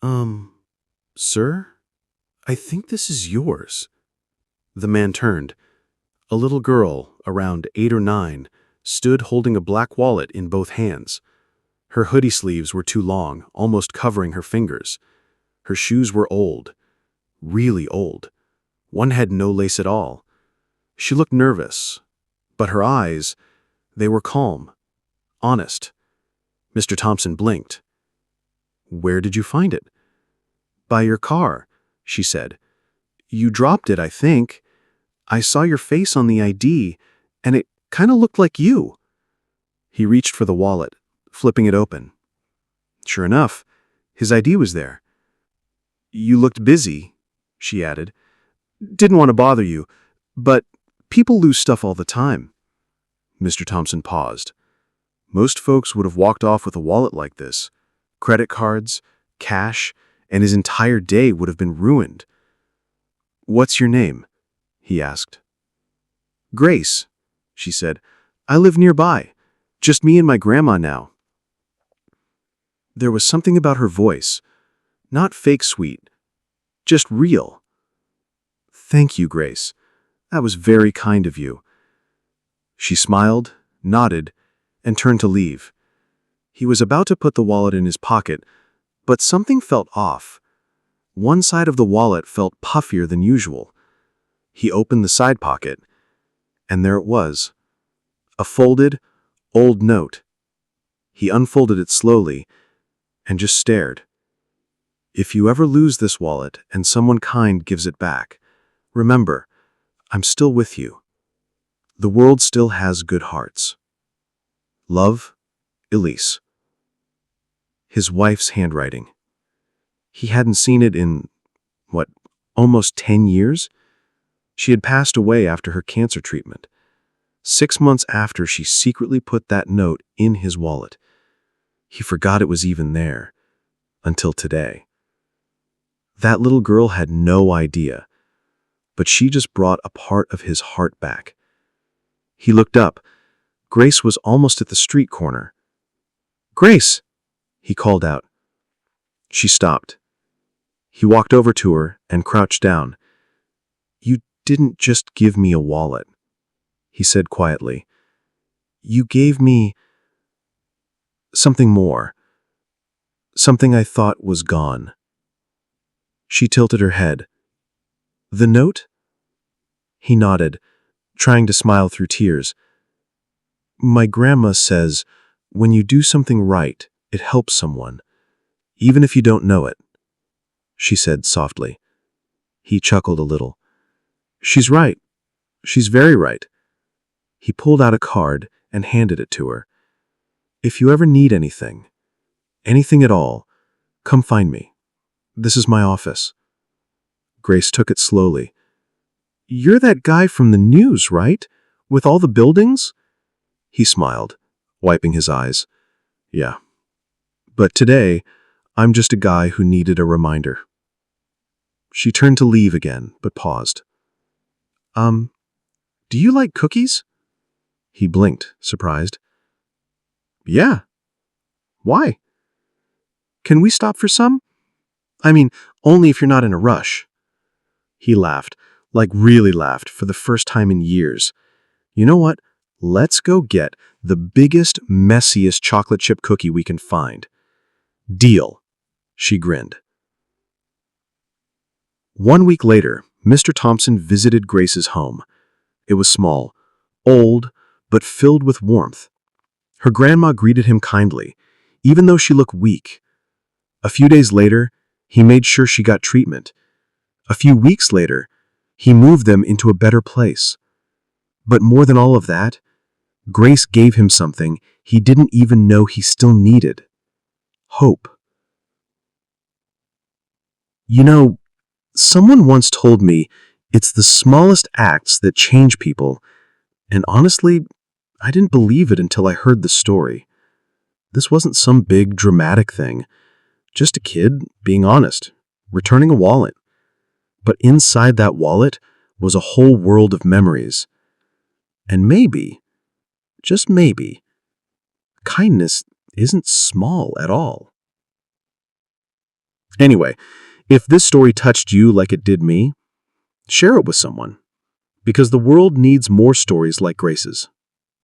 Um, sir? I think this is yours. The man turned. A little girl, around 8 or 9, stood holding a black wallet in both hands. Her hoodie sleeves were too long, almost covering her fingers. Her shoes were old, really old. One had no lace at all. She looked nervous, but her eyes, they were calm, honest. Mr. Thompson blinked. "Where did you find it?" "By your car," she said. "You dropped it, I think. I saw your face on the ID, and it kind of looked like you." He reached for the wallet, flipping it open. Sure enough, his ID was there. "You looked busy," she added. "Didn't want to bother you, but people lose stuff all the time." Mr. Thompson paused. Most folks would have walked off with a wallet like this. Credit cards, cash, and his entire day would have been ruined. "What's your name?" he asked. "Grace," she said. "I live nearby. Just me and my grandma now." There was something about her voice, not fake sweet, just real. "Thank you, Grace. That was very kind of you." She smiled, nodded, and turned to leave. He was about to put the wallet in his pocket, but something felt off. One side of the wallet felt puffier than usual. He opened the side pocket, and there it was. A folded, old note. He unfolded it slowly and just stared. "If you ever lose this wallet and someone kind gives it back, remember, I'm still with you. The world still has good hearts. Love, Elise." His wife's handwriting. He hadn't seen it in, almost 10 years? She had passed away after her cancer treatment. 6 months after she secretly put that note in his wallet. He forgot it was even there, until today. That little girl had no idea, but she just brought a part of his heart back. He looked up. Grace was almost at the street corner. "Grace!" he called out. She stopped. He walked over to her and crouched down. "You didn't just give me a wallet," he said quietly. "You gave me something more. Something I thought was gone." She tilted her head. "The note?" He nodded, trying to smile through tears. "My grandma says, when you do something right, it helps someone, even if you don't know it," she said softly. He chuckled a little. "She's right. She's very right." He pulled out a card and handed it to her. "If you ever need anything at all, come find me. This is my office." Grace took it slowly. "You're that guy from the news, right? With all the buildings?" He smiled, wiping his eyes. "Yeah. But today, I'm just a guy who needed a reminder." She turned to leave again, but paused. Do you like cookies?" He blinked, surprised. "Yeah. Why? Can we stop for some? I mean, only if you're not in a rush." He laughed, like really laughed, for the first time in years. "You know what? Let's go get the biggest, messiest chocolate chip cookie we can find." "Deal," she grinned. 1 week later, Mr. Thompson visited Grace's home. It was small, old, but filled with warmth. Her grandma greeted him kindly, even though she looked weak. A few days later, he made sure she got treatment. A few weeks later, he moved them into a better place. But more than all of that, Grace gave him something he didn't even know he still needed. Hope. You know, someone once told me it's the smallest acts that change people, and honestly, I didn't believe it until I heard the story. This wasn't some big, dramatic thing. Just a kid being honest, returning a wallet. But inside that wallet was a whole world of memories. And maybe, just maybe, kindness isn't small at all. Anyway, if this story touched you like it did me, share it with someone, because the world needs more stories like Grace's.